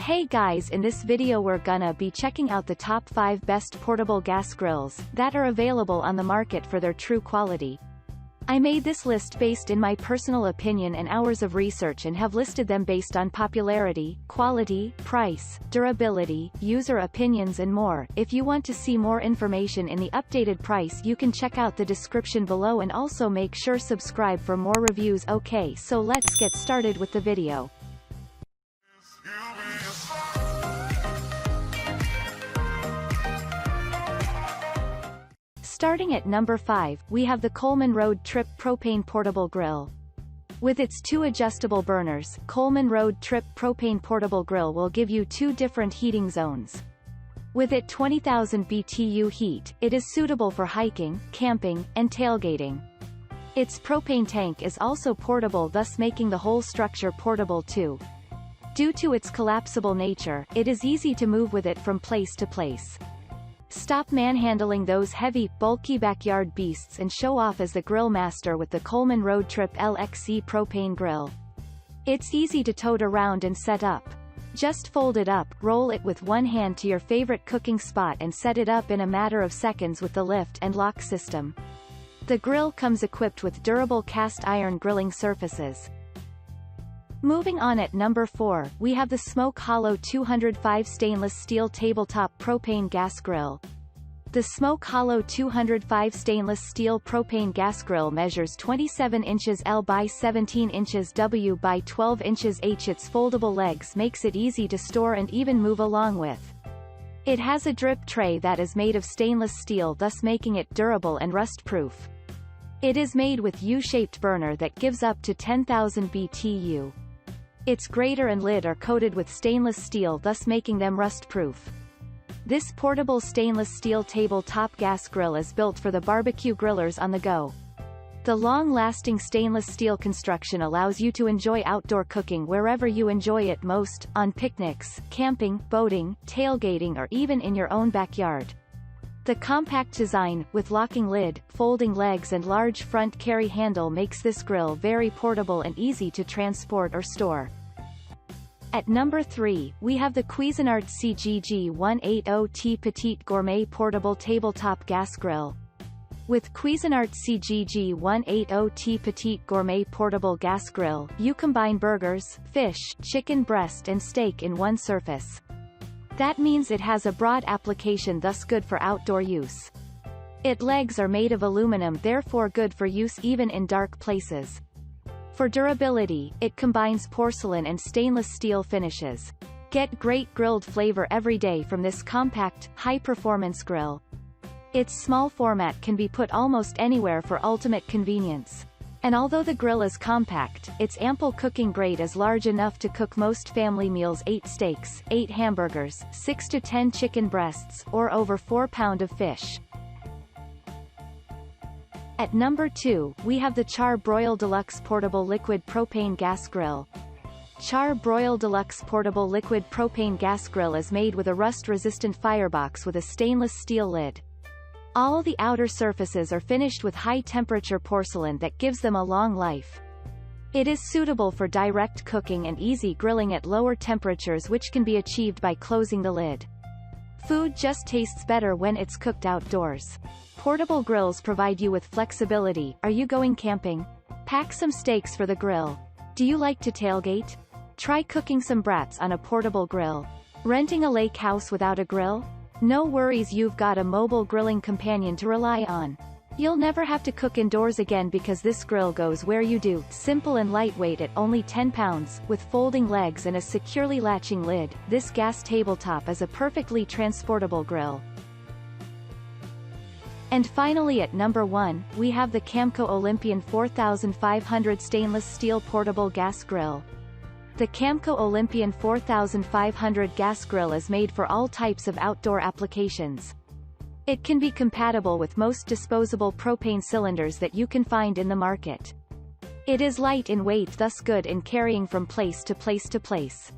Hey guys, in this video we're gonna be checking out the top 5 best portable gas grills that are available on the market for their true quality. I made this list based in my personal opinion and hours of research and have listed them based on popularity, quality, price, durability, user opinions and more. If you want to see more information in the updated price you can check out the description below and also make sure subscribe for more reviews. Okay, so let's get started with the video. Starting at number 5, we have the Coleman Road Trip Propane Portable Grill. With its 2 adjustable burners, Coleman Road Trip Propane Portable Grill will give you 2 different heating zones. With its 20,000 BTU heat, it is suitable for hiking, camping, and tailgating. Its propane tank is also portable, thus making the whole structure portable too. Due to its collapsible nature, it is easy to move with it from place to place. Stop manhandling those heavy, bulky backyard beasts and show off as the grill master with the Coleman Road Trip LXE propane grill. It's easy to tote around and set up. Just fold it up, roll it with one hand to your favorite cooking spot and set it up in a matter of seconds with the lift and lock system. The grill comes equipped with durable cast iron grilling surfaces. Moving on at number 4, we have the Smoke Hollow 205 Stainless Steel Tabletop Propane Gas Grill. The Smoke Hollow 205 Stainless Steel Propane Gas Grill measures 27 inches L by 17 inches W by 12 inches H. Its foldable legs makes it easy to store and even move along with. It has a drip tray that is made of stainless steel, thus making it durable and rust-proof. It is made with U-shaped burner that gives up to 10,000 BTU. Its grater and lid are coated with stainless steel, thus making them rust-proof. This portable stainless steel tabletop gas grill is built for the barbecue grillers on the go. The long-lasting stainless steel construction allows you to enjoy outdoor cooking wherever you enjoy it most, on picnics, camping, boating, tailgating or even in your own backyard. The compact design, with locking lid, folding legs and large front carry handle makes this grill very portable and easy to transport or store. At number 3, we have the Cuisinart CGG 180T Petite Gourmet Portable Tabletop Gas Grill. With Cuisinart CGG 180T Petite Gourmet Portable Gas Grill, you combine burgers, fish, chicken breast and steak in one surface. That means it has a broad application, thus good for outdoor use. Its legs are made of aluminum, therefore good for use even in dark places. For durability, it combines porcelain and stainless steel finishes. Get great grilled flavor every day from this compact, high-performance grill. Its small format can be put almost anywhere for ultimate convenience. And although the grill is compact, its ample cooking grate is large enough to cook most family meals: 8 steaks, 8 hamburgers, 6 to 10 chicken breasts, or over 4 pounds of fish. At number 2, we have the Char-Broil Deluxe Portable Liquid Propane Gas Grill. Char-Broil Deluxe Portable Liquid Propane Gas Grill is made with a rust-resistant firebox with a stainless steel lid. All the outer surfaces are finished with high-temperature porcelain that gives them a long life. It is suitable for direct cooking and easy grilling at lower temperatures, which can be achieved by closing the lid. Food just tastes better when it's cooked outdoors. Portable grills provide you with flexibility. Are you going camping? Pack some steaks for the grill. Do you like to tailgate? Try cooking some brats on a portable grill. Renting a lake house without a grill? No worries, you've got a mobile grilling companion to rely on. You'll never have to cook indoors again because this grill goes where you do. Simple and lightweight at only 10 pounds, with folding legs and a securely latching lid, this gas tabletop is a perfectly transportable grill. And finally at number 1, we have the Camco Olympian 4500 Stainless Steel Portable Gas Grill. The Camco Olympian 4500 gas grill is made for all types of outdoor applications. It can be compatible with most disposable propane cylinders that you can find in the market. It is light in weight, thus good in carrying from place to place to place.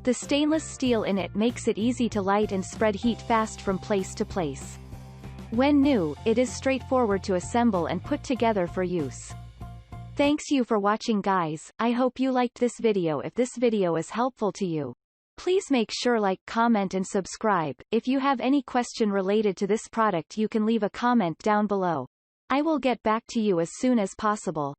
The stainless steel in it makes it easy to light and spread heat fast from place to place. When new, it is straightforward to assemble and put together for use. Thanks you for watching guys, I hope you liked this video. If this video is helpful to you, Please make sure like, comment and subscribe. If you have any question related to this product you can leave a comment down below. I will get back to you as soon as possible.